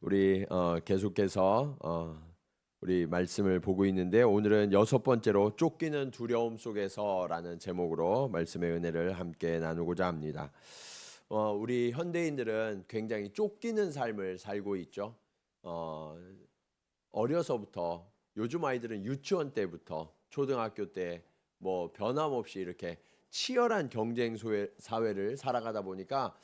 우리 계속해서 우리 말씀을 보고 있는데 오늘은 여섯 번째로 쫓기는 두려움 속에서라는 제목으로 말씀의 은혜를 함께 나누고자 합니다. 우리 현대인들은 굉장히 쫓기는 삶을 살고 있죠. 어려서부터 요즘 아이들은 유치원 때부터 초등학교 때 뭐 변함없이 이렇게 치열한 경쟁 사회를 살아가다 보니까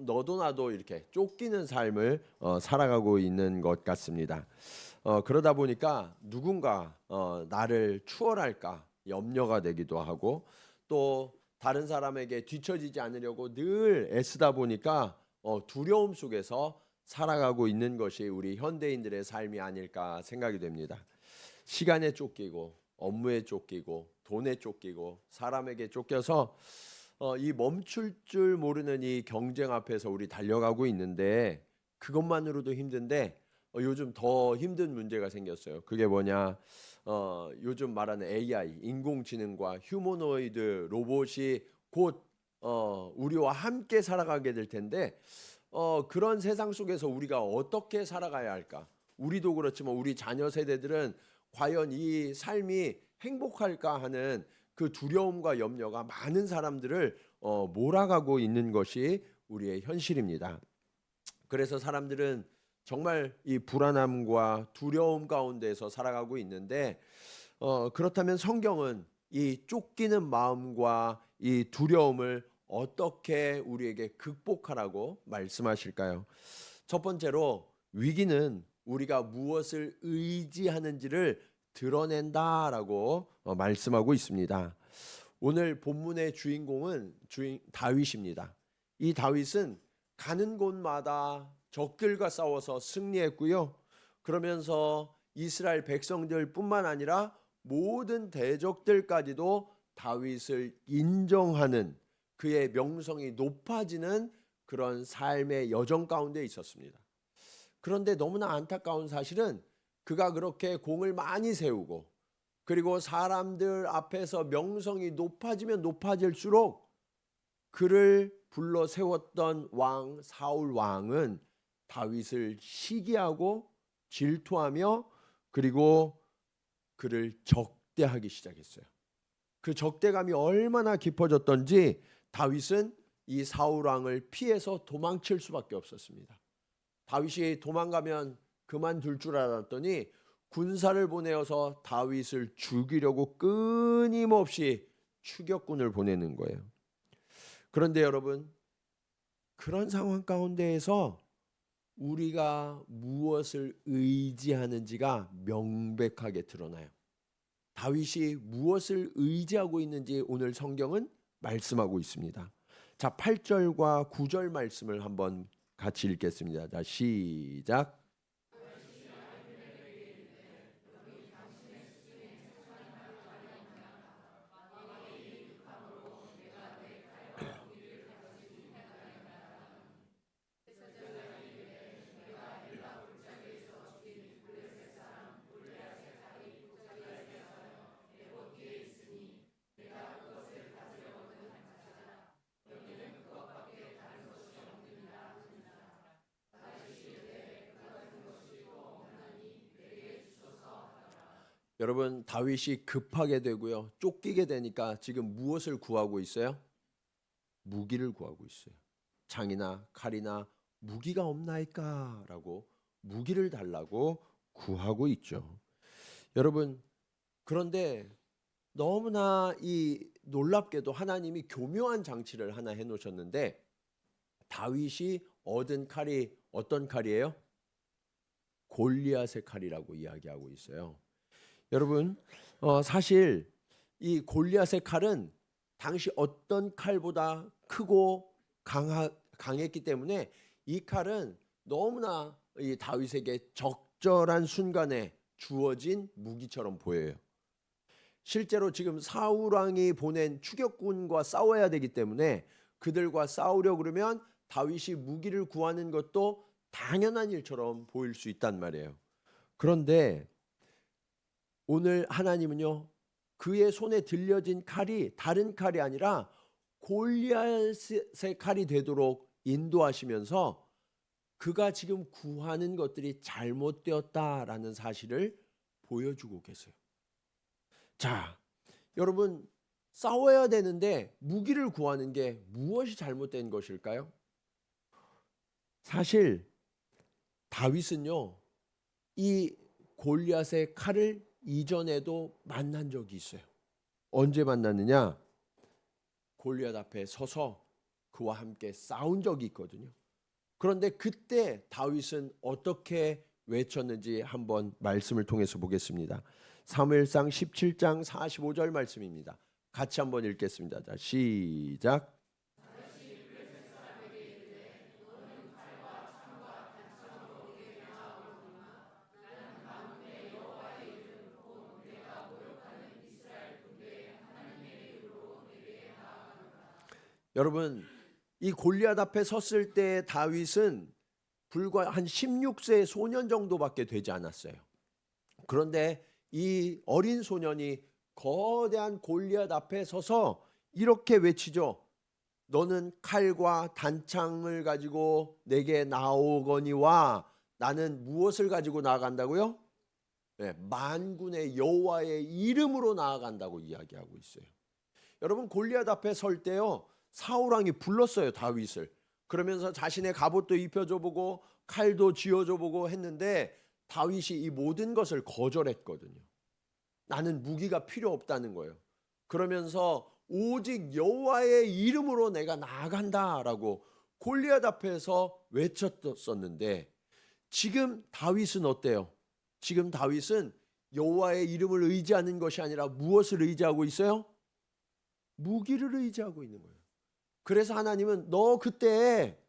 너도 나도 이렇게 쫓기는 삶을 살아가고 있는 것 같습니다. 그러다 보니까 누군가 나를 추월할까 염려가 되기도 하고 또 다른 사람에게 뒤처지지 않으려고 늘 애쓰다 보니까 두려움 속에서 살아가고 있는 것이 우리 현대인들의 삶이 아닐까 생각이 됩니다. 시간에 쫓기고 업무에 쫓기고 돈에 쫓기고 사람에게 쫓겨서 이 멈출 줄 모르는 이 경쟁 앞에서 우리 달려가고 있는데 그것만으로도 힘든데 요즘 더 힘든 문제가 생겼어요. 그게 뭐냐? 요즘 말하는 AI, 인공지능과 휴머노이드 로봇이 곧 우리와 함께 살아가게 될 텐데 그런 세상 속에서 우리가 어떻게 살아가야 할까? 우리도 그렇지만 우리 자녀 세대들은 과연 이 삶이 행복할까 하는 그 두려움과 염려가 많은 사람들을 몰아가고 있는 것이 우리의 현실입니다. 그래서 사람들은 정말 이 불안함과 두려움 가운데서 살아가고 있는데 그렇다면 성경은 이 쫓기는 마음과 이 두려움을 어떻게 우리에게 극복하라고 말씀하실까요? 첫 번째로 위기는 우리가 무엇을 의지하는지를 드러낸다라고 말씀하고 있습니다. 오늘 본문의 주인공은 다윗입니다. 이 다윗은 가는 곳마다 적들과 싸워서 승리했고요. 그러면서 이스라엘 백성들뿐만 아니라 모든 대적들까지도 다윗을 인정하는 그의 명성이 높아지는 그런 삶의 여정 가운데 있었습니다. 그런데 너무나 안타까운 사실은 그가 그렇게 공을 많이 세우고 그리고 사람들 앞에서 명성이 높아지면 높아질수록 그를 불러 세웠던 왕 사울 왕은 다윗을 시기하고 질투하며 그리고 그를 적대하기 시작했어요. 그 적대감이 얼마나 깊어졌던지 다윗은 이 사울 왕을 피해서 도망칠 수밖에 없었습니다. 다윗이 도망가면 그만둘 줄 알았더니 군사를 보내어서 다윗을 죽이려고 끊임없이 추격군을 보내는 거예요. 그런데 여러분, 그런 상황 가운데에서 우리가 무엇을 의지하는지가 명백하게 드러나요. 다윗이 무엇을 의지하고 있는지 오늘 성경은 말씀하고 있습니다. 자, 8절과 9절 말씀을 한번 같이 읽겠습니다. 자, 시작. 여러분, 다윗이 급하게 되고요. 쫓기게 되니까 지금 무엇을 구하고 있어요? 무기를 구하고 있어요. 창이나 칼이나 무기가 없나이까라고 무기를 달라고 구하고 있죠. 여러분, 그런데 너무나 이 놀랍게도 하나님이 교묘한 장치를 하나 해놓으셨는데 다윗이 얻은 칼이 어떤 칼이에요? 골리앗의 칼이라고 이야기하고 있어요. 여러분, 사실 이 골리앗의 칼은 당시 어떤 칼보다 크고 강했기 때문에 이 칼은 너무나 이 다윗에게 적절한 순간에 주어진 무기처럼 보여요. 실제로 지금 사울 왕이 보낸 추격군과 싸워야 되기 때문에 그들과 싸우려 그러면 다윗이 무기를 구하는 것도 당연한 일처럼 보일 수 있단 말이에요. 그런데 오늘 하나님은요, 그의 손에 들려진 칼이 다른 칼이 아니라 골리앗의 칼이 되도록 인도하시면서 그가 지금 구하는 것들이 잘못되었다라는 사실을 보여주고 계세요. 자, 여러분, 싸워야 되는데 무기를 구하는 게 무엇이 잘못된 것일까요? 사실 다윗은요, 이 골리앗의 칼을 이전에도 만난 적이 있어요. 언제 만났느냐? 골리앗 앞에 서서 그와 함께 싸운 적이 있거든요. 그런데 그때 다윗은 어떻게 외쳤는지 한번 말씀을 통해서 보겠습니다. 사무엘상 17장 45절 말씀입니다. 같이 한번 읽겠습니다. 자, 시작. 여러분, 이 골리앗 앞에 섰을 때 다윗은 불과 한 16세 소년 정도밖에 되지 않았어요. 그런데 이 어린 소년이 거대한 골리앗 앞에 서서 이렇게 외치죠. 너는 칼과 단창을 가지고 내게 나오거니와 나는 무엇을 가지고 나아간다고요? 네, 만군의 여호와의 이름으로 나아간다고 이야기하고 있어요. 여러분, 골리앗 앞에 설 때요, 사울 왕이 불렀어요, 다윗을. 그러면서 자신의 갑옷도 입혀줘 보고 칼도 쥐어줘 보고 했는데 다윗이 이 모든 것을 거절했거든요. 나는 무기가 필요 없다는 거예요. 그러면서 오직 여호와의 이름으로 내가 나아간다라고 골리앗 앞에서 외쳤었는데, 지금 다윗은 어때요? 지금 다윗은 여호와의 이름을 의지하는 것이 아니라 무엇을 의지하고 있어요? 무기를 의지하고 있는 거예요. 그래서 하나님은 너 그때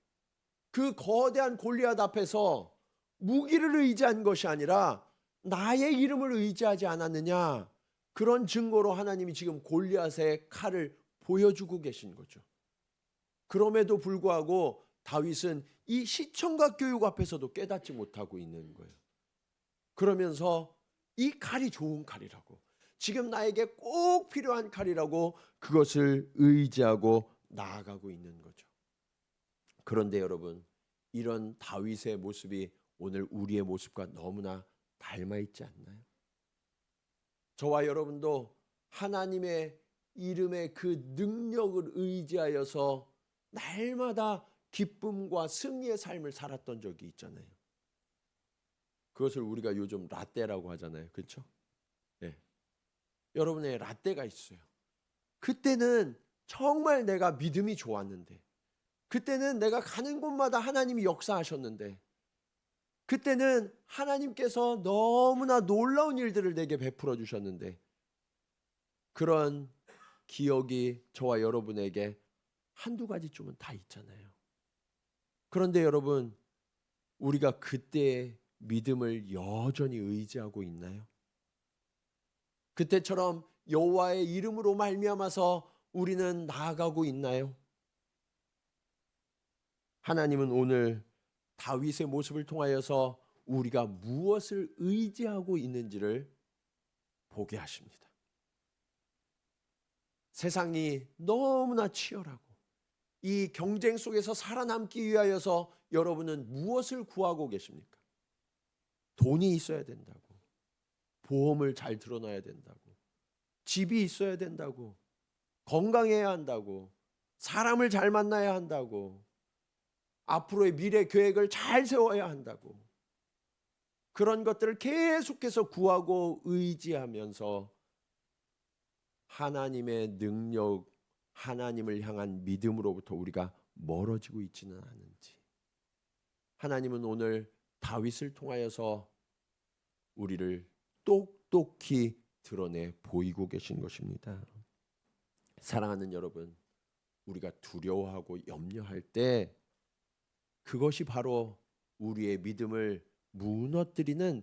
그 거대한 골리앗 앞에서 무기를 의지한 것이 아니라 나의 이름을 의지하지 않았느냐, 그런 증거로 하나님이 지금 골리앗의 칼을 보여주고 계신 거죠. 그럼에도 불구하고 다윗은 이 시청각 교육 앞에서도 깨닫지 못하고 있는 거예요. 그러면서 이 칼이 좋은 칼이라고, 지금 나에게 꼭 필요한 칼이라고 그것을 의지하고 나아가고 있는 거죠. 그런데 여러분, 이런 다윗의 모습이 오늘 우리의 모습과 너무나 닮아 있지 않나요? 저와 여러분도 하나님의 이름의 그 능력을 의지하여서 날마다 기쁨과 승리의 삶을 살았던 적이 있잖아요. 그것을 우리가 요즘 라떼라고 하잖아요. 그렇죠? 네. 여러분의 라떼가 있어요. 그때는 정말 내가 믿음이 좋았는데, 그때는 내가 가는 곳마다 하나님이 역사하셨는데, 그때는 하나님께서 너무나 놀라운 일들을 내게 베풀어 주셨는데, 그런 기억이 저와 여러분에게 한두 가지쯤은 다 있잖아요. 그런데 여러분, 우리가 그때의 믿음을 여전히 의지하고 있나요? 그때처럼 여호와의 이름으로 말미암아서 우리는 나아가고 있나요? 하나님은 오늘 다윗의 모습을 통하여서 우리가 무엇을 의지하고 있는지를 보게 하십니다. 세상이 너무나 치열하고 이 경쟁 속에서 살아남기 위하여서 여러분은 무엇을 구하고 계십니까? 돈이 있어야 된다고, 보험을 잘 들어놔야 된다고, 집이 있어야 된다고, 건강해야 한다고, 사람을 잘 만나야 한다고, 앞으로의 미래 계획을 잘 세워야 한다고, 그런 것들을 계속해서 구하고 의지하면서 하나님의 능력, 하나님을 향한 믿음으로부터 우리가 멀어지고 있지는 않은지, 하나님은 오늘 다윗을 통하여서 우리를 똑똑히 드러내 보이고 계신 것입니다. 사랑하는 여러분, 우리가 두려워하고 염려할 때 그것이 바로 우리의 믿음을 무너뜨리는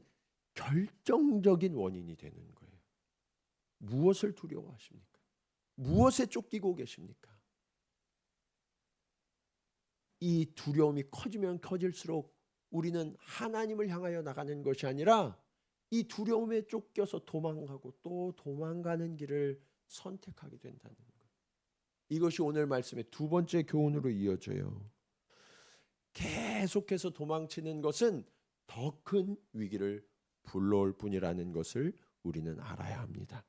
결정적인 원인이 되는 거예요. 무엇을 두려워하십니까? 무엇에 쫓기고 계십니까? 이 두려움이 커지면 커질수록 우리는 하나님을 향하여 나가는 것이 아니라 이 두려움에 쫓겨서 도망가고 또 도망가는 길을 선택하게 된다는 거예요. 이것이 오늘 말씀의 두 번째 교훈으로 이어져요. 계속해서 도망치는 것은 더 큰 위기를 불러올 뿐이라는 것을 우리는 알아야 합니다.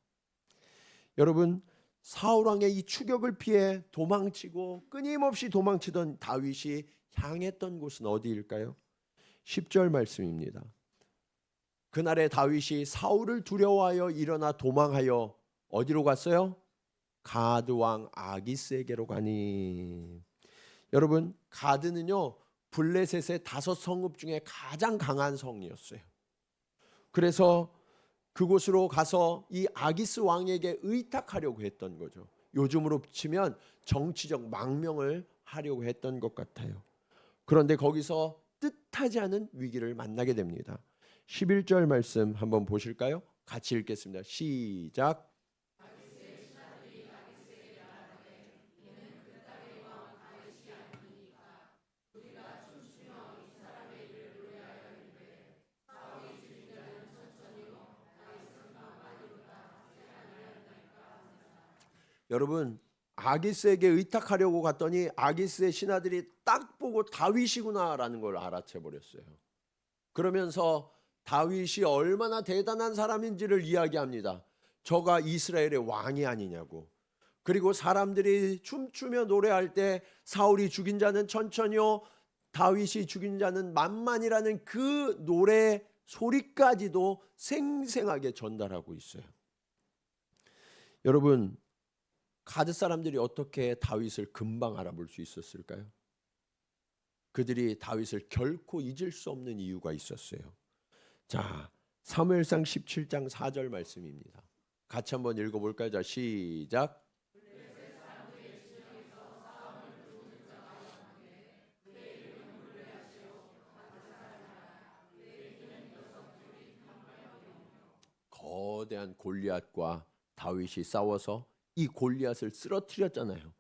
여러분, 사울 왕의 이 추격을 피해 도망치고 끊임없이 도망치던 다윗이 향했던 곳은 어디일까요? 10절 말씀입니다. 그날에 다윗이 사울을 두려워하여 일어나 도망하여 어디로 갔어요? 가드 왕 아기스에게로 가니. 여러분, 가드는요 블레셋의 5성읍 중에 가장 강한 성이었어요. 그래서 그곳으로 가서 이 아기스 왕에게 의탁하려고 했던 거죠. 요즘으로 치면 정치적 망명을 하려고 했던 것 같아요. 그런데 거기서 뜻하지 않은 위기를 만나게 됩니다. 11절 말씀 한번 보실까요? 같이 읽겠습니다. 시작. 여러분, 아기스에게 의탁하려고 갔더니 아기스의 신하들이 딱 보고 다윗이구나라는 걸 알아채 버렸어요. 그러면서 다윗이 얼마나 대단한 사람인지를 이야기합니다. 저가 이스라엘의 왕이 아니냐고. 그리고 사람들이 춤추며 노래할 때 사울이 죽인 자는 천천히요, 다윗이 죽인 자는 만만이라는 그 노래 소리까지도 생생하게 전달하고 있어요. 여러분, 가드 사람들이 어떻게 다윗을 금방 알아볼 수 있었을까요? 그들이 다윗을 결코 잊을 수 없는 이유가 있었어요. 자, 사무엘상 17장 4절 말씀입니다. 같이 한번 읽어볼까요? 자, 시작. 거대한 골리앗과 다윗이 싸워서 이 골리앗을 쓰러뜨렸잖아요.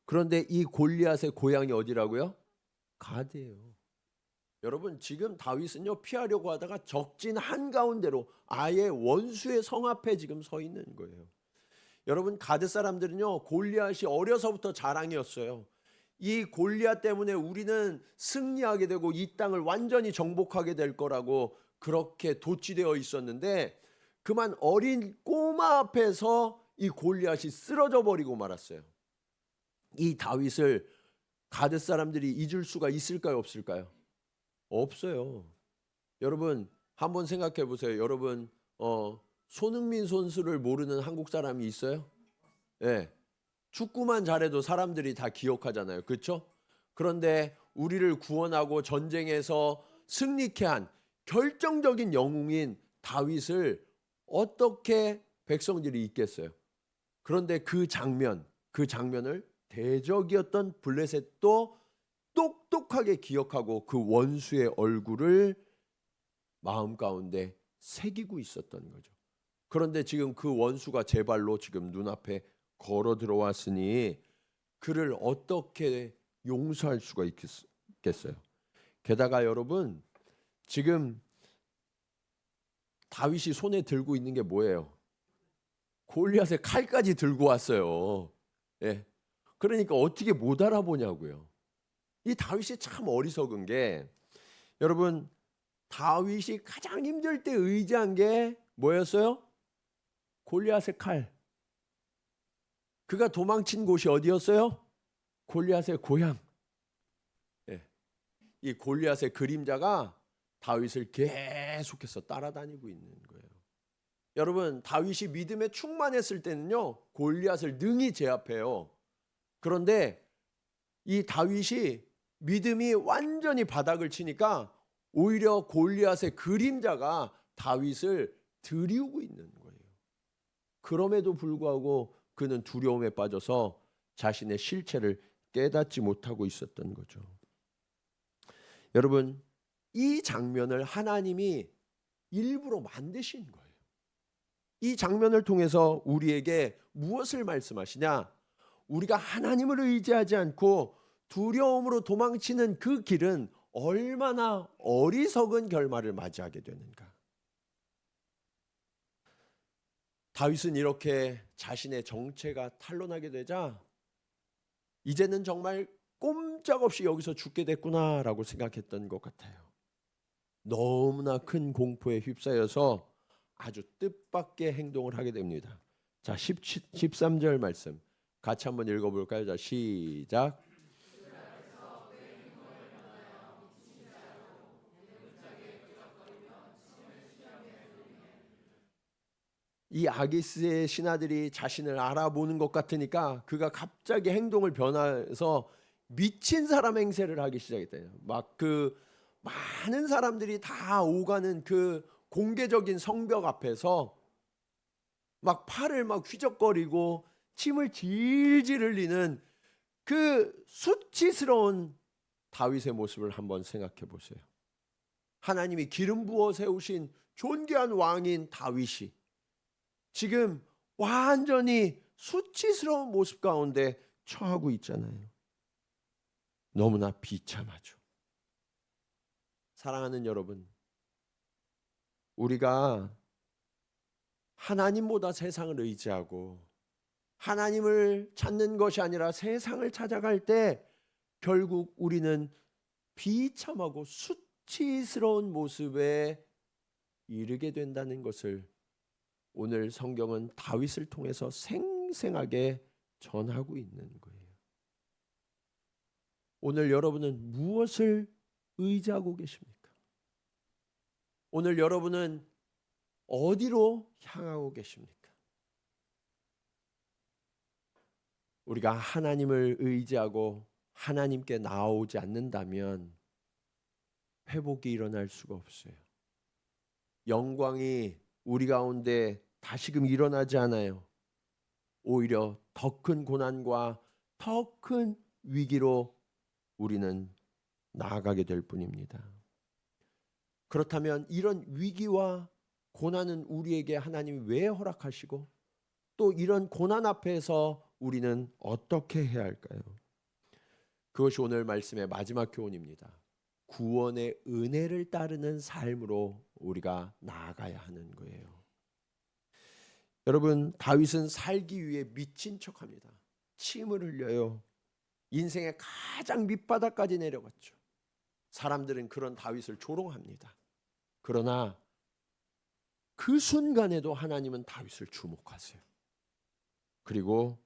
그런데 이 골리앗의 고향이 어디라고요? 가드예요. 여러분, 지금 다윗은요 피하려고 하다가 적진 한가운데로 아예 원수의 성 앞에 지금 서 있는 거예요. 여러분, 가드 사람들은요 골리앗이 어려서부터 자랑이었어요. 이 골리앗 때문에 우리는 승리하게 되고 이 땅을 완전히 정복하게 될 거라고 그렇게 도취되어 있었는데, 그만 어린 꼬마 앞에서 이 골리앗이 쓰러져 버리고 말았어요. 이 다윗을 가드 사람들이 잊을 수가 있을까요, 없을까요? 없어요. 여러분, 한번 생각해 보세요. 여러분, 손흥민 선수를 모르는 한국 사람이 있어요? 네. 축구만 잘해도 사람들이 다 기억하잖아요. 그렇죠? 그런데 우리를 구원하고 전쟁에서 승리케 한 결정적인 영웅인 다윗을 어떻게 백성들이 잊겠어요? 그런데 그 장면을 대적이었던 블레셋도 똑똑하게 기억하고 그 원수의 얼굴을 마음 가운데 새기고 있었던 거죠. 그런데 지금 그 원수가 제 발로 지금 눈앞에 걸어 들어왔으니 그를 어떻게 용서할 수가 있겠어요? 게다가 여러분, 지금 다윗이 손에 들고 있는 게 뭐예요? 골리앗의 칼까지 들고 왔어요. 예. 그러니까 어떻게 못 알아보냐고요. 이 다윗이 참 어리석은 게, 여러분, 다윗이 가장 힘들 때 의지한 게 뭐였어요? 골리앗의 칼. 그가 도망친 곳이 어디였어요? 골리앗의 고향. 예. 이 골리앗의 그림자가 다윗을 계속해서 따라다니고 있는 거예요. 여러분, 다윗이 믿음에 충만했을 때는요 골리앗을 능히 제압해요. 그런데 이 다윗이 믿음이 완전히 바닥을 치니까 오히려 골리앗의 그림자가 다윗을 들이우고 있는 거예요. 그럼에도 불구하고 그는 두려움에 빠져서 자신의 실체를 깨닫지 못하고 있었던 거죠. 여러분, 이 장면을 하나님이 일부러 만드신 거예요. 이 장면을 통해서 우리에게 무엇을 말씀하시냐? 우리가 하나님을 의지하지 않고 두려움으로 도망치는 그 길은 얼마나 어리석은 결말을 맞이하게 되는가. 다윗은 이렇게 자신의 정체가 탄로나게 되자 이제는 정말 꼼짝없이 여기서 죽게 됐구나라고 생각했던 것 같아요. 너무나 큰 공포에 휩싸여서 아주 뜻밖의 행동을 하게 됩니다. 자, 13절 말씀 같이 한번 읽어볼까요? 자, 시작. 이 아기스의 신하들이 자신을 알아보는 것 같으니까 그가 갑자기 행동을 변화해서 미친 사람 행세를 하기 시작했대요. 막 그 많은 사람들이 다 오가는 그 공개적인 성벽 앞에서 막 팔을 막 휘적거리고 침을 질질 흘리는 그 수치스러운 다윗의 모습을 한번 생각해 보세요. 하나님이 기름 부어 세우신 존귀한 왕인 다윗이 지금 완전히 수치스러운 모습 가운데 처하고 있잖아요. 너무나 비참하죠. 사랑하는 여러분, 우리가 하나님보다 세상을 의지하고 하나님을 찾는 것이 아니라 세상을 찾아갈 때 결국 우리는 비참하고 수치스러운 모습에 이르게 된다는 것을 오늘 성경은 다윗을 통해서 생생하게 전하고 있는 거예요. 오늘 여러분은 무엇을 의지하고 계십니까? 오늘 여러분은 어디로 향하고 계십니까? 우리가 하나님을 의지하고 하나님께 나아오지 않는다면 회복이 일어날 수가 없어요. 영광이 우리 가운데 다시금 일어나지 않아요. 오히려 더 큰 고난과 더 큰 위기로 우리는 나아가게 될 뿐입니다. 그렇다면 이런 위기와 고난은 우리에게 하나님이 왜 허락하시고 또 이런 고난 앞에서 우리는 어떻게 해야 할까요? 그것이 오늘 말씀의 마지막 교훈입니다. 구원의 은혜를 따르는 삶으로 우리가 나아가야 하는 거예요. 여러분, 다윗은 살기 위해 미친 척합니다. 침을 흘려요. 인생의 가장 밑바닥까지 내려갔죠. 사람들은 그런 다윗을 조롱합니다. 그러나 그 순간에도 하나님은 다윗을 주목하세요. 그리고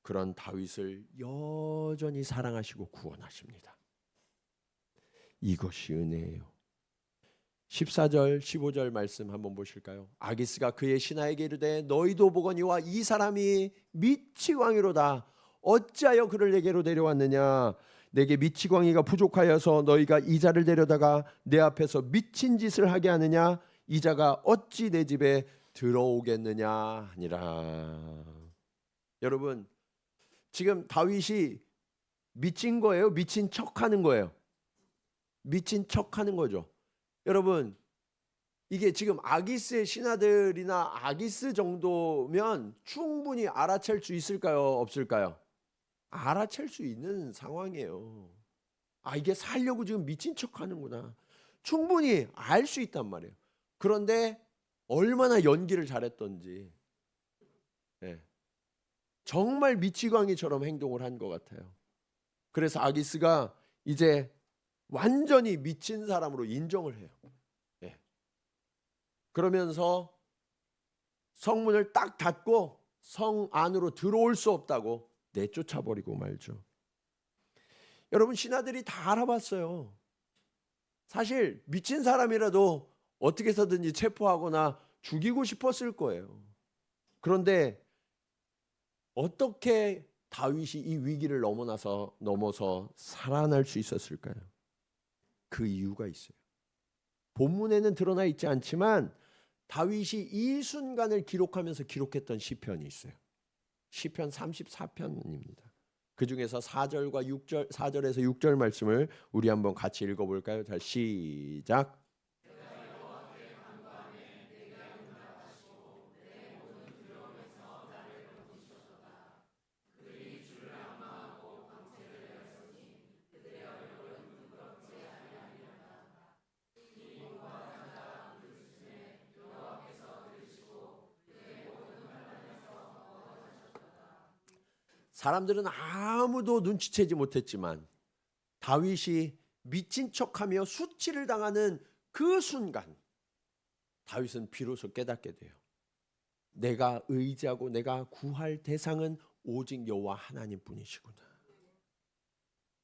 그런 다윗을 여전히 사랑하시고 구원하십니다. 이것이 은혜예요. 14절 15절 말씀 한번 보실까요? 아기스가 그의 신하에게 이르되 너희도 보거니와 이 사람이 미치광이로다. 어찌하여 그를 내게로 데려왔느냐? 내게 미치광이가 부족하여서 너희가 이 자를 데려다가 내 앞에서 미친 짓을 하게 하느냐? 이 자가 어찌 내 집에 들어오겠느냐 하니라. 여러분, 지금 다윗이 미친 거예요? 미친 척하는 거예요? 미친 척하는 거죠. 여러분, 이게 지금 아기스의 신하들이나 아기스 정도면 충분히 알아챌 수 있을까요? 없을까요? 알아챌 수 있는 상황이에요. 아, 이게 살려고 지금 미친 척하는구나. 충분히 알 수 있단 말이에요. 그런데 얼마나 연기를 잘했던지, 네. 정말 미치광이처럼 행동을 한 것 같아요. 그래서 아기스가 이제 완전히 미친 사람으로 인정을 해요. 네. 그러면서 성문을 딱 닫고 성 안으로 들어올 수 없다고 내쫓아버리고 말죠. 여러분, 신하들이 다 알아봤어요. 사실 미친 사람이라도 어떻게 해서든지 체포하거나 죽이고 싶었을 거예요. 그런데 어떻게 다윗이 이 위기를 넘어서 살아날 수 있었을까요? 그 이유가 있어요. 본문에는 드러나 있지 않지만 다윗이 이 순간을 기록하면서 기록했던 시편이 있어요. 시편 34편입니다. 그 중에서 4절에서 6절 말씀을 우리 한번 같이 읽어볼까요? 자, 시작. 사람들은 아무도 눈치채지 못했지만 다윗이 미친 척하며 수치를 당하는 그 순간 다윗은 비로소 깨닫게 돼요. 내가 의지하고 내가 구할 대상은 오직 여호와 하나님뿐이시구나.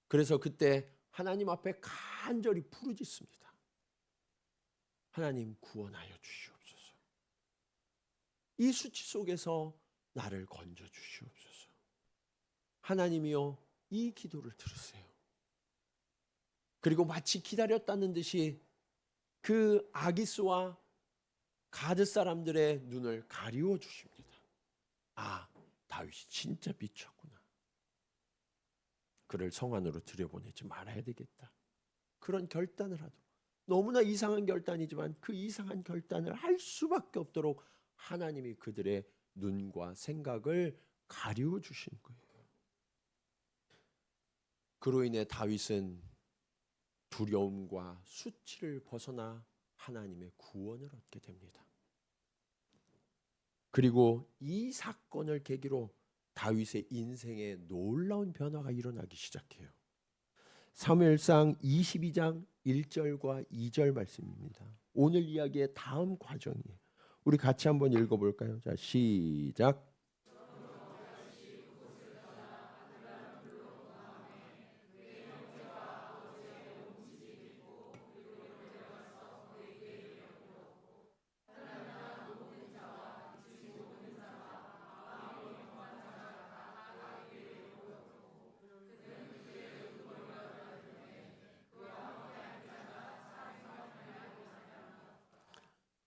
그래서 그때 하나님 앞에 간절히 부르짖습니다. 하나님 구원하여 주시옵소서. 이 수치 속에서 나를 건져 주시옵소서. 하나님이여 이 기도를 들으세요. 그리고 마치 기다렸다는 듯이 그 아기스와 가드 사람들의 눈을 가리워 주십니다. 아, 다윗이 진짜 미쳤구나. 그를 성 안으로 들여보내지 말아야 되겠다. 그런 결단을 하도록, 너무나 이상한 결단이지만 그 이상한 결단을 할 수밖에 없도록 하나님이 그들의 눈과 생각을 가리워 주신 거예요. 그로 인해 다윗은 두려움과 수치를 벗어나 하나님의 구원을 얻게 됩니다. 그리고 이 사건을 계기로 다윗의 인생에 놀라운 변화가 일어나기 시작해요. 사무엘상 22장 1절과 2절 말씀입니다. 오늘 이야기의 다음 과정이에요. 우리 같이 한번 읽어볼까요? 자, 시작.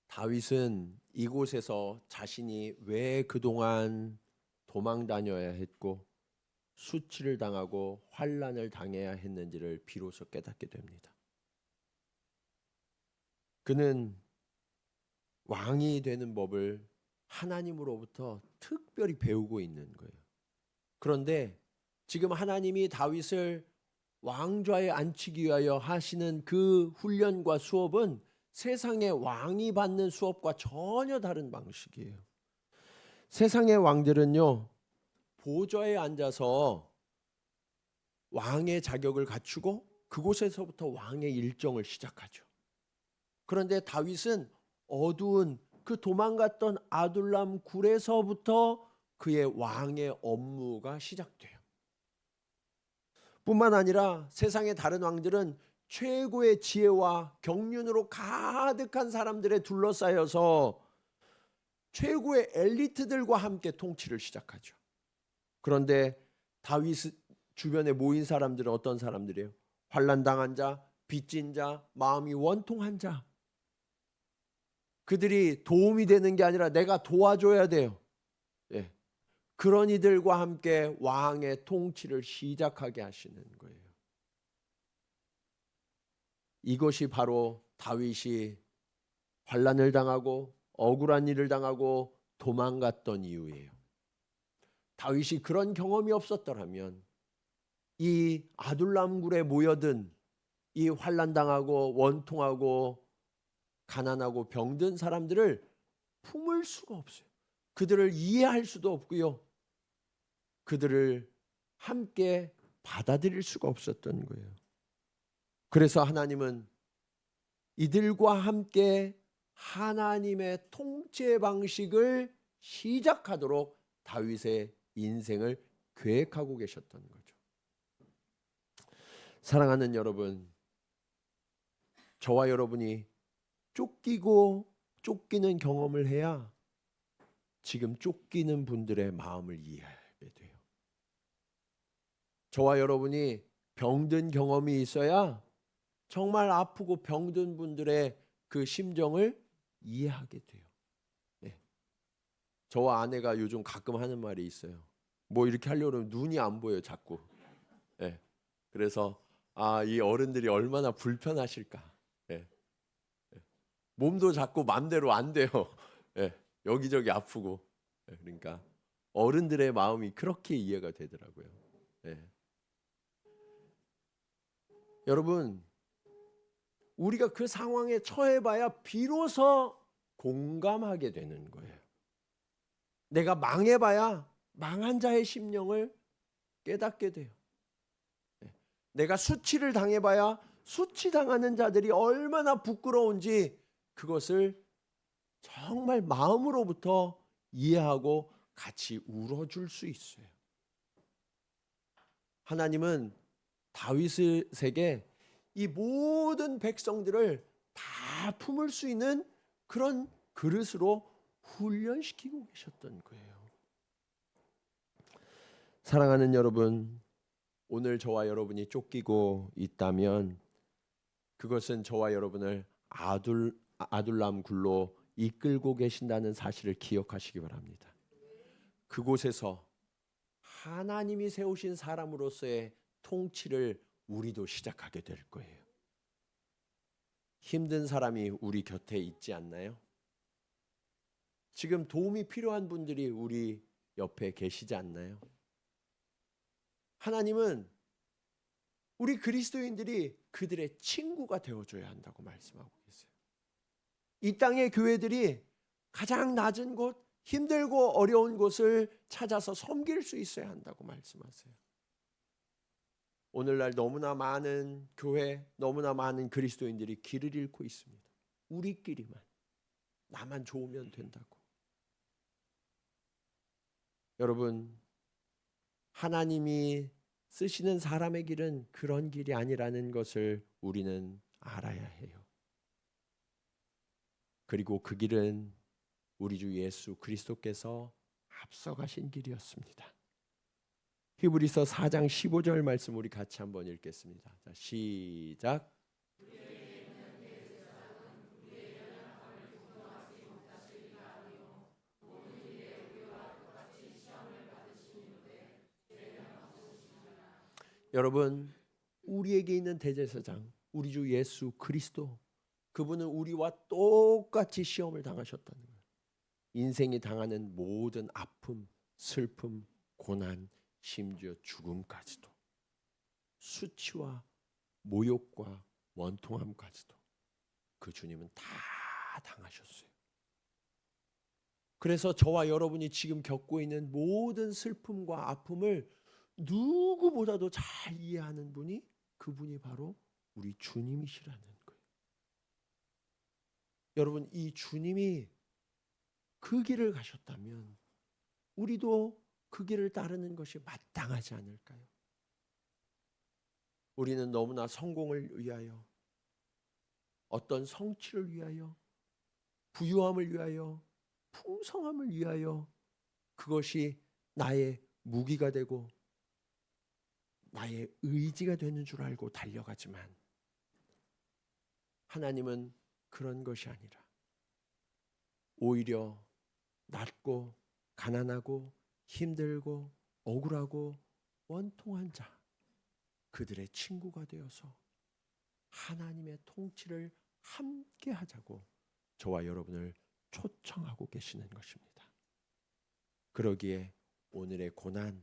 다윗은 이곳에서 자신이 왜 그동안 도망 다녀야 했고 수치를 당하고 환난을 당해야 했는지를 비로소 깨닫게 됩니다. 그는 왕이 되는 법을 하나님으로부터 특별히 배우고 있는 거예요. 그런데 지금 하나님이 다윗을 왕좌에 앉히기 위하여 하시는 그 훈련과 수업은 세상의 왕이 받는 수업과 전혀 다른 방식이에요. 세상의 왕들은요, 보좌에 앉아서 왕의 자격을 갖추고 그곳에서부터 왕의 일정을 시작하죠. 그런데 다윗은 어두운 그 도망갔던 아둘람 굴에서부터 그의 왕의 업무가 시작돼요. 뿐만 아니라 세상의 다른 왕들은 최고의 지혜와 경륜으로 가득한 사람들에 둘러싸여서 최고의 엘리트들과 함께 통치를 시작하죠. 그런데 다윗 주변에 모인 사람들은 어떤 사람들이에요? 환난당한 자, 빚진 자, 마음이 원통한 자. 그들이 도움이 되는 게 아니라 내가 도와줘야 돼요. 예. 그런 이들과 함께 왕의 통치를 시작하게 하시는 거예요. 이것이 바로 다윗이 환난을 당하고 억울한 일을 당하고 도망갔던 이유예요. 다윗이 그런 경험이 없었더라면 이 아둘람 굴에 모여든 이 환난 당하고 원통하고 가난하고 병든 사람들을 품을 수가 없어요. 그들을 이해할 수도 없고요. 그들을 함께 받아들일 수가 없었던 거예요. 그래서 하나님은 이들과 함께 하나님의 통치 방식을 시작하도록 다윗의 인생을 계획하고 계셨던 거죠. 사랑하는 여러분, 저와 여러분이 쫓기고 쫓기는 경험을 해야 지금 쫓기는 분들의 마음을 이해하게 돼요. 저와 여러분이 병든 경험이 있어야 정말 아프고 병든 분들의 그 심정을 이해하게 돼요. 네. 저와 아내가 요즘 가끔 하는 말이 있어요. 뭐 이렇게 하려고 하면 눈이 안 보여요, 자꾸. 네. 그래서 이 어른들이 얼마나 불편하실까. 네. 네. 몸도 자꾸 맘대로 안 돼요. 네. 여기저기 아프고. 네. 그러니까 어른들의 마음이 그렇게 이해가 되더라고요. 네. 여러분, 우리가 그 상황에 처해봐야 비로소 공감하게 되는 거예요. 내가 망해봐야 망한 자의 심령을 깨닫게 돼요. 내가 수치를 당해봐야 수치당하는 자들이 얼마나 부끄러운지 그것을 정말 마음으로부터 이해하고 같이 울어줄 수 있어요. 하나님은 다윗에게 이 모든 백성들을 다 품을 수 있는 그런 그릇으로 훈련시키고 계셨던 거예요. 사랑하는 여러분, 오늘 저와 여러분이 쫓기고 있다면 그것은 저와 여러분을 아둘람 굴로 이끌고 계신다는 사실을 기억하시기 바랍니다. 그곳에서 하나님이 세우신 사람으로서의 통치를 우리도 시작하게 될 거예요. 힘든 사람이 우리 곁에 있지 않나요? 지금 도움이 필요한 분들이 우리 옆에 계시지 않나요? 하나님은 우리 그리스도인들이 그들의 친구가 되어줘야 한다고 말씀하고 계세요. 이 땅의 교회들이 가장 낮은 곳, 힘들고 어려운 곳을 찾아서 섬길 수 있어야 한다고 말씀하세요. 오늘날 너무나 많은 교회, 너무나 많은 그리스도인들이 길을 잃고 있습니다. 우리끼리만, 나만 좋으면 된다고. 여러분, 하나님이 쓰시는 사람의 길은 그런 길이 아니라는 것을 우리는 알아야 해요. 그리고 그 길은 우리 주 예수 그리스도께서 앞서가신 길이었습니다. 히브리서 4장 15절 말씀 우리 같이 한번 읽겠습니다. 자, 시작. 여러분, 우리에게 있는 대제사장, 우리 주 예수 그리스도, 그분은 우리와 똑같이 시험을 당하셨다는 거예요. 인생이 당하는 모든 아픔, 슬픔, 고난, 심지어 죽음까지도, 수치와 모욕과 원통함까지도 그 주님은 다 당하셨어요. 그래서 저와 여러분이 지금 겪고 있는 모든 슬픔과 아픔을 누구보다도 잘 이해하는 분이 그분이 바로 우리 주님이시라는 거예요. 여러분, 이 주님이 그 길을 가셨다면 우리도 그 길을 따르는 것이 마땅하지 않을까요? 우리는 너무나 성공을 위하여, 어떤 성취를 위하여, 부유함을 위하여, 풍성함을 위하여 그것이 나의 무기가 되고 나의 의지가 되는 줄 알고 달려가지만 하나님은 그런 것이 아니라 오히려 낮고 가난하고 힘들고 억울하고 원통한 자, 그들의 친구가 되어서 하나님의 통치를 함께 하자고 저와 여러분을 초청하고 계시는 것입니다. 그러기에 오늘의 고난,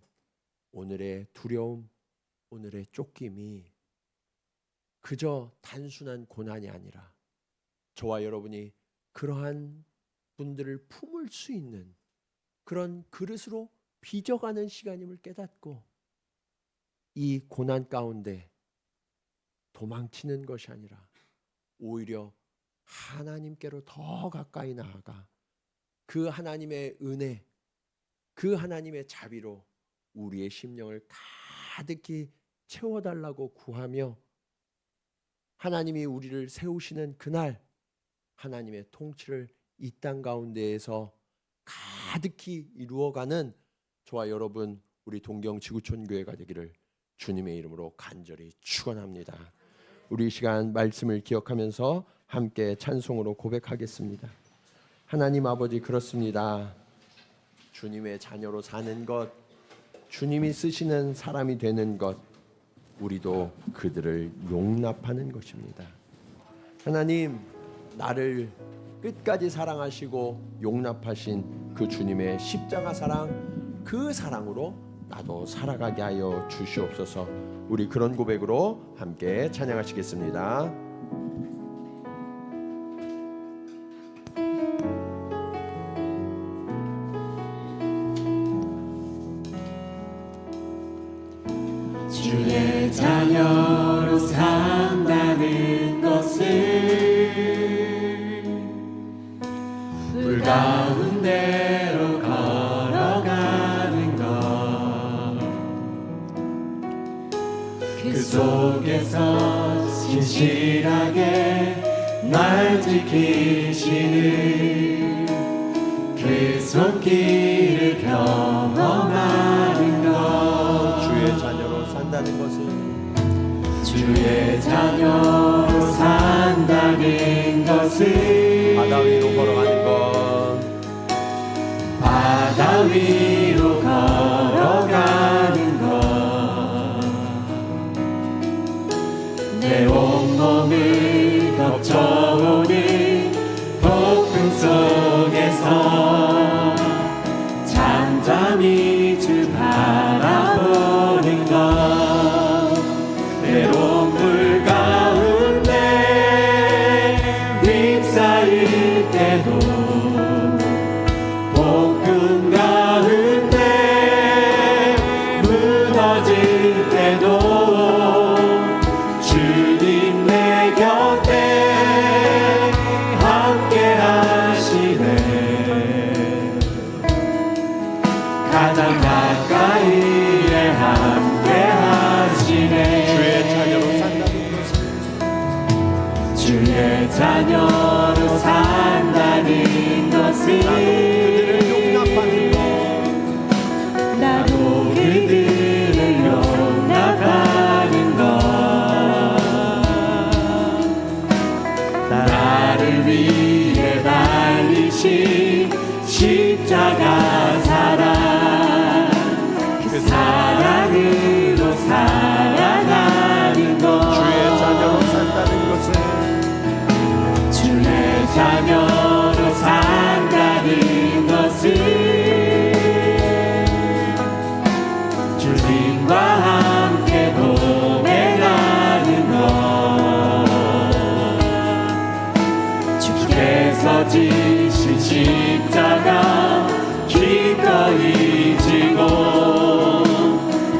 오늘의 두려움, 오늘의 쫓김이 그저 단순한 고난이 아니라 저와 여러분이 그러한 분들을 품을 수 있는 그런 그릇으로 빚어가는 시간임을 깨닫고 이 고난 가운데 도망치는 것이 아니라 오히려 하나님께로 더 가까이 나아가 그 하나님의 은혜, 그 하나님의 자비로 우리의 심령을 가득히 채워달라고 구하며 하나님이 우리를 세우시는 그날 하나님의 통치를 이 땅 가운데에서 가득히 이루어가는 저와 여러분 우리 동경 지구촌 교회가 되기를 주님의 이름으로 간절히 축원합니다. 우리 이 시간 말씀을 기억하면서 함께 찬송으로 고백하겠습니다. 하나님 아버지, 그렇습니다. 주님의 자녀로 사는 것, 주님이 쓰시는 사람이 되는 것, 우리도 그들을 용납하는 것입니다. 하나님, 나를 끝까지 사랑하시고 용납하신 그 주님의 십자가 사랑, 그 사랑으로 나도 살아가게 하여 주시옵소서. 우리 그런 고백으로 함께 찬양하시겠습니다. 자녀로 산다는 것을 불 가운데로 걸어가는 것, 그 속에서 신실하게 날 지키시는 그 손길을 경험하는 것, 주의 자녀로 산다는 것을, 주의 자녀로 산다는 것을, 바다 위로 걸어가는 것, 바다 위로 걸어가는 것, 내 온몸을 덮쳐오는 폭풍 속에서 잠잠히 주 바라보는 것, 때론 물 가운데 휩싸일 때도 폭풍 가운데 무너질 때도 주님 내 곁에 함께 하시네. 가장 가까이에 함께 하시네. 주의 자녀로 산다는 것을, 주의 자녀로 산다는 것을, 나도 그들을 용납하는 것, 나도 그들을 용납하는 것, 나를 위해 달리신 십자가 사랑, 그 사랑으로 살아가는 것, 주의 자녀로 산다는 것을, 주의 자녀로 산다는 것을, 주님과 함께 동행하는 것, 주께서 지신 십자가 기꺼이 지고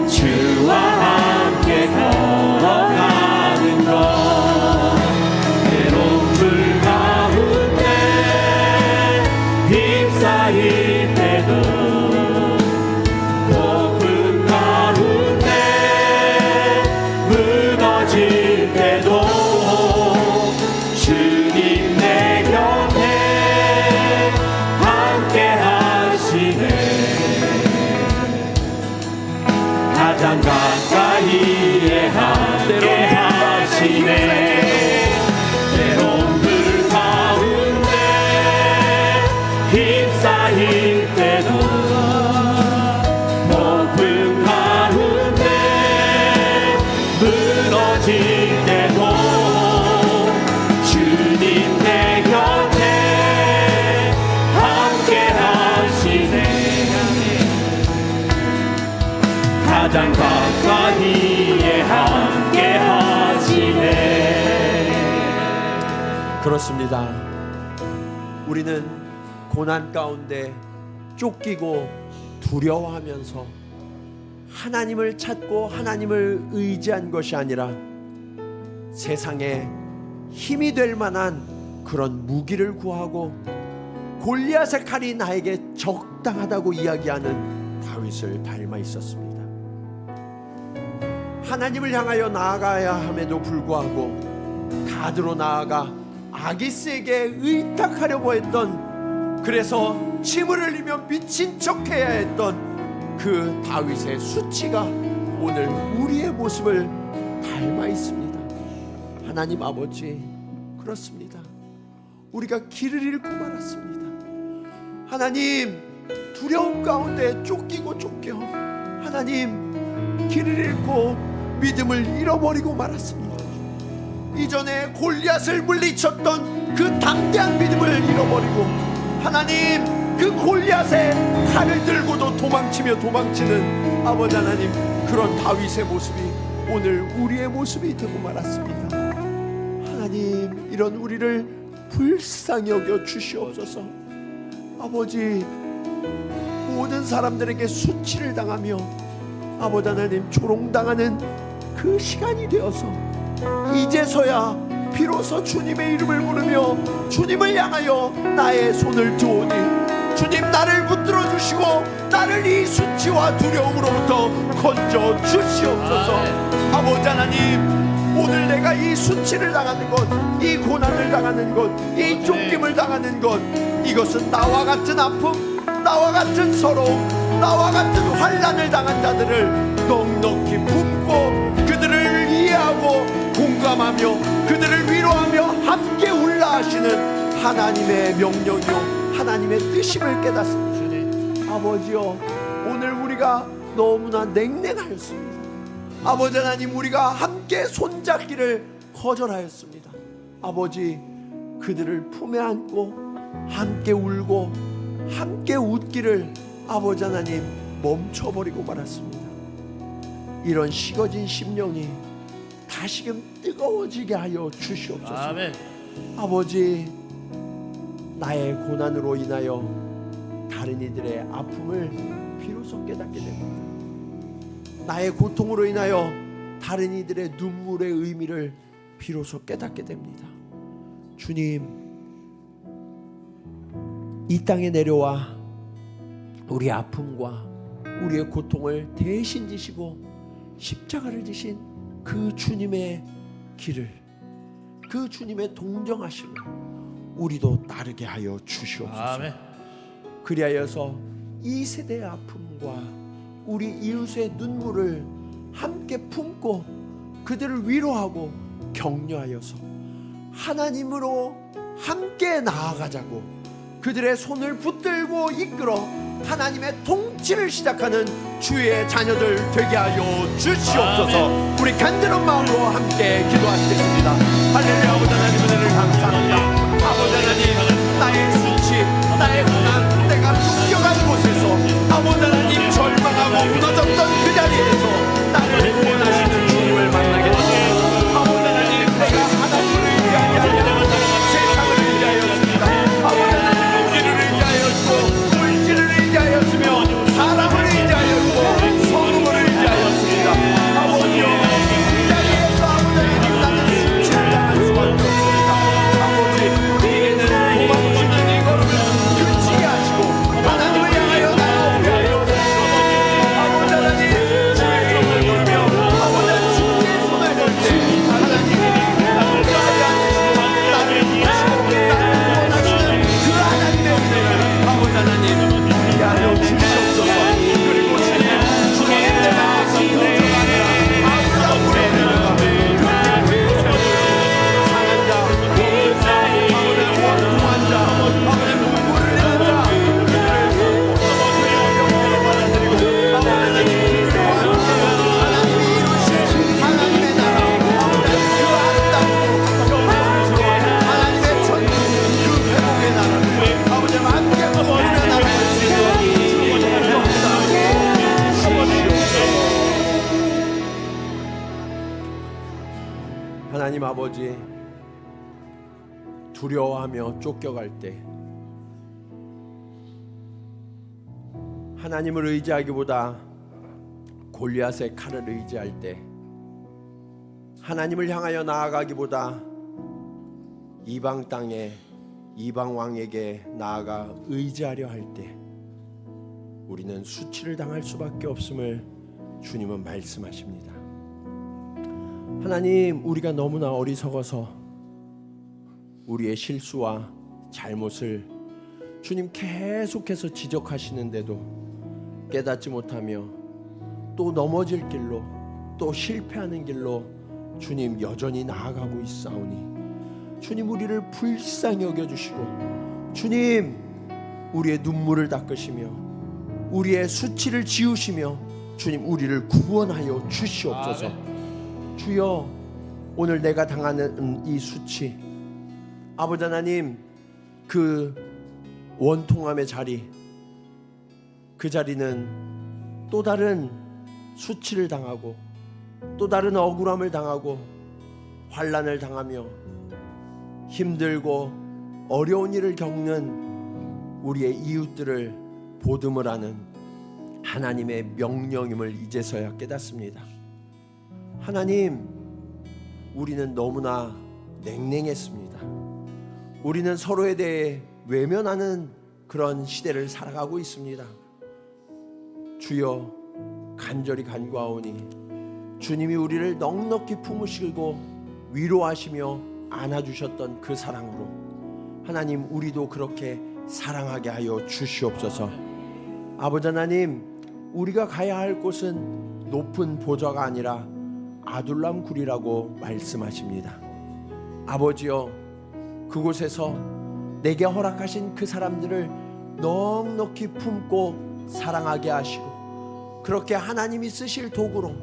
주와 함께 걸어가는 것, 때론 불 가운데 휩싸일 때도 폭풍 가운데 무너질 때도 주님 내 곁에 함께 하시네. 가장 가까이에 함께 하시네. 때론 불 가운데 휩싸일 때도 폭풍 가운데 무너질 때도 주님 내 곁에 함께 하시네. 가장 가까이에 함께 하시네. 그렇습니다. 우리는 고난 가운데 쫓기고 두려워하면서 하나님을 찾고 하나님을 의지한 것이 아니라 세상에 힘이 될 만한 그런 무기를 구하고 골리앗의 칼이 나에게 적당하다고 이야기하는 다윗을 닮아 있었습니다. 하나님을 향하여 나아가야 함에도 불구하고 가드로 나아가 아기스에게 의탁하려고 했던, 그래서 침을 흘리며 미친 척해야 했던 그 다윗의 수치가 오늘 우리의 모습을 닮아 있습니다. 하나님 아버지, 그렇습니다. 우리가 길을 잃고 말았습니다. 하나님, 두려움 가운데 쫓기고 쫓겨 하나님 길을 잃고 믿음을 잃어버리고 말았습니다. 이전에 골리앗을 물리쳤던 그 담대한 믿음을 잃어버리고 하나님, 그 골리앗의 칼을 들고도 도망치며 도망치는 아버지 하나님, 그런 다윗의 모습이 오늘 우리의 모습이 되고 말았습니다. 하나님, 이런 우리를 불쌍히 여겨 주시옵소서. 아버지, 모든 사람들에게 수치를 당하며 아버지 하나님 조롱당하는 그 시간이 되어서 이제서야 비로소 주님의 이름을 부르며 주님을 향하여 나의 손을 드오니 주님 나를 붙들어 주시고 나를 이 수치와 두려움으로부터 건져 주시옵소서. 아버지 하나님, 오늘 내가 이 수치를 당하는 것, 이 고난을 당하는 것, 이 쫓김을 당하는 것, 이것은 나와 같은 아픔, 나와 같은 서러움, 나와 같은 환난을 당한 자들을 넉넉히 품고 그들을 이해하고 공감하며 그들을 위로하며 함께 울라 하시는 하나님의 명령이요 하나님의 뜻임을 깨닫습니다. 아버지요, 오늘 우리가 너무나 냉랭하였습니다. 아버지 하나님, 우리가 함께 손잡기를 거절하였습니다. 아버지, 그들을 품에 안고 함께 울고 함께 웃기를 아버지 하나님 멈춰버리고 말았습니다. 이런 식어진 심령이 다시금 뜨거워지게 하여 주시옵소서. 아멘. 아버지, 나의 고난으로 인하여 다른 이들의 아픔을 비로소 깨닫게 됩니다. 나의 고통으로 인하여 다른 이들의 눈물의 의미를 비로소 깨닫게 됩니다. 주님, 이 땅에 내려와 우리 아픔과 우리의 고통을 대신 지시고 십자가를 지신 그 주님의 길을, 그 주님의 동정하심을 우리도 따르게 하여 주시옵소서. 아멘. 그리하여서 이 세대의 아픔과 우리 이웃의 눈물을 함께 품고 그들을 위로하고 격려하여서 하나님으로 함께 나아가자고 그들의 손을 붙들고 이끌어 하나님의 통치를 시작하는 주의 자녀들 되게 하여 주시옵소서. 아멘. 우리 간절한 마음으로 함께 기도하시겠습니다. 할렐루야. 아버지 하나님, 은혜를 감사합니다. 아버지 하나님, 나의 수치, 나의 고난, 내가 쫓겨간 곳에서 아버지 하나님 절망하고 무너졌던 그 자리에서 나를 구원하시는 주님을 만나게 되었습니다. 아버지 하나님, 내가 하나님을 의지하지 않고 세상을 의지하였습니다. 아버지 하나님, 우리를 의지하였고 물질을 의지하였으며 사람을 의지하였고 성공을 의지하였습니다. 아버지여, 이 자리에서 아버지 하나님, 나는 수치를 당할 수밖에 없습니다. 아버지, 우리에게는 도망치는 이 걸음을 그치게 하시고 하나님을 향하여 나아오게 하여 주시옵소서. 아버지 하나님, 주의 손을 걸며 아버지 하나님, 주의 손을 걸 때 하나님이 나를 떠나지 않으시고 나를 붙이시고 나를 구원하시는 그 하나님의 은혜를 아버지 하나님 이해 하여 주시옵소서. 그리고 주님, 주님 내가 상처가 아니라 아무나 물어내려가 그 상한 자, 아버지 원통한 자, 아버지 눈물을 흘리는 자, 그들을 영광을 받아들이고 아버지 하나님, 그들과 함께 하나님이 이루신 하나님의 나라, 아버지 그 아름답고 영광스러운 하나님의 천국, 그 회복의 나라를 아버지 함께 누리며 나갈 수 있도록 주님의 역사하게 주시옵소서. 하나님 아버지, 두려워하며 쫓겨갈 때 하나님을 의지하기보다 골리앗의 칼을 의지할 때, 하나님을 향하여 나아가기보다 이방 땅에 이방 왕에게 나아가 의지하려 할 때 우리는 수치를 당할 수밖에 없음을 주님은 말씀하십니다. 하나님, 우리가 너무나 어리석어서 우리의 실수와 잘못을 주님 계속해서 지적하시는데도 깨닫지 못하며 또 넘어질 길로, 또 실패하는 길로 주님 여전히 나아가고 있사오니 주님, 우리를 불쌍히 여겨주시고 주님, 우리의 눈물을 닦으시며 우리의 수치를 지우시며 주님, 우리를 구원하여 주시옵소서. 주여, 오늘 내가 당하는 이 수치, 아버지 하나님, 그 원통함의 자리, 그 자리는 또 다른 수치를 당하고 또 다른 억울함을 당하고 환난을 당하며 힘들고 어려운 일을 겪는 우리의 이웃들을 보듬으라는 하나님의 명령임을 이제서야 깨닫습니다. 하나님, 우리는 너무나 냉랭했습니다. 우리는 서로에 대해 외면하는 그런 시대를 살아가고 있습니다. 주여, 간절히 간구하오니 주님이 우리를 넉넉히 품으시고 위로하시며 안아주셨던 그 사랑으로 하나님, 우리도 그렇게 사랑하게 하여 주시옵소서. 아버지 하나님, 우리가 가야 할 곳은 높은 보좌가 아니라 아둘람 굴이라고 말씀하십니다. 아버지여, 그곳에서 내게 허락하신 그 사람들을 넉넉히 품고 사랑하게 하시고, 그렇게 하나님이 쓰실 도구로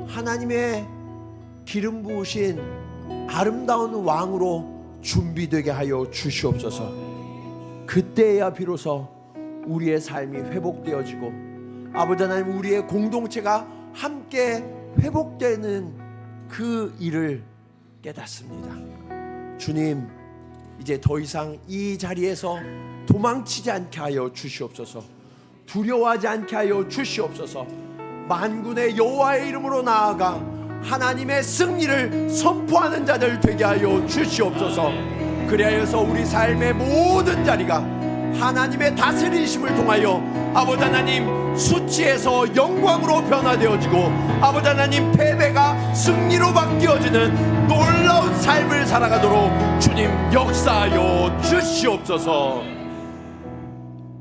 하나님의 기름 부으신 아름다운 왕으로 준비되게 하여 주시옵소서. 그때야 비로소 우리의 삶이 회복되어지고, 아버지 하나님, 우리의 공동체가 함께 회복되는 그 일을 깨닫습니다. 주님, 이제 더 이상 이 자리에서 도망치지 않게 하여 주시옵소서. 두려워하지 않게 하여 주시옵소서. 만군의 여호와의 이름으로 나아가 하나님의 승리를 선포하는 자들 되게 하여 주시옵소서. 그리하여서 우리 삶의 모든 자리가 하나님의 다스리심을 통하여 아버지 하나님, 수치에서 영광으로 변화되어지고 아버지 하나님, 패배가 승리로 바뀌어지는 놀라운 삶을 살아가도록 주님 역사하여 주시옵소서.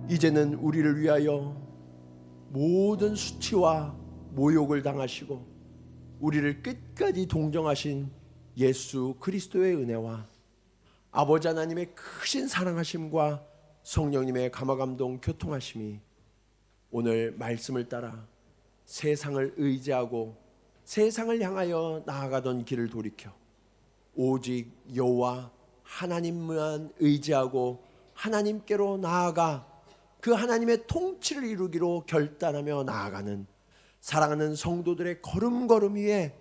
이제는 우리를 위하여 모든 수치와 모욕을 당하시고 우리를 끝까지 동정하신 예수 그리스도의 은혜와 아버지 하나님의 크신 사랑하심과 성령님의 감화감동 교통하심이 오늘 말씀을 따라 세상을 의지하고 세상을 향하여 나아가던 길을 돌이켜 오직 여호와 하나님만 의지하고 하나님께로 나아가 그 하나님의 통치를 이루기로 결단하며 나아가는 사랑하는 성도들의 걸음걸음 위에,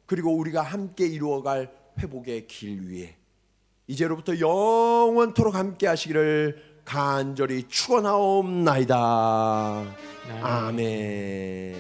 그리고 우리가 함께 이루어갈 회복의 길 위에 이제로부터 영원토록 함께 하시기를 간절히 축원하옵나이다. 아멘.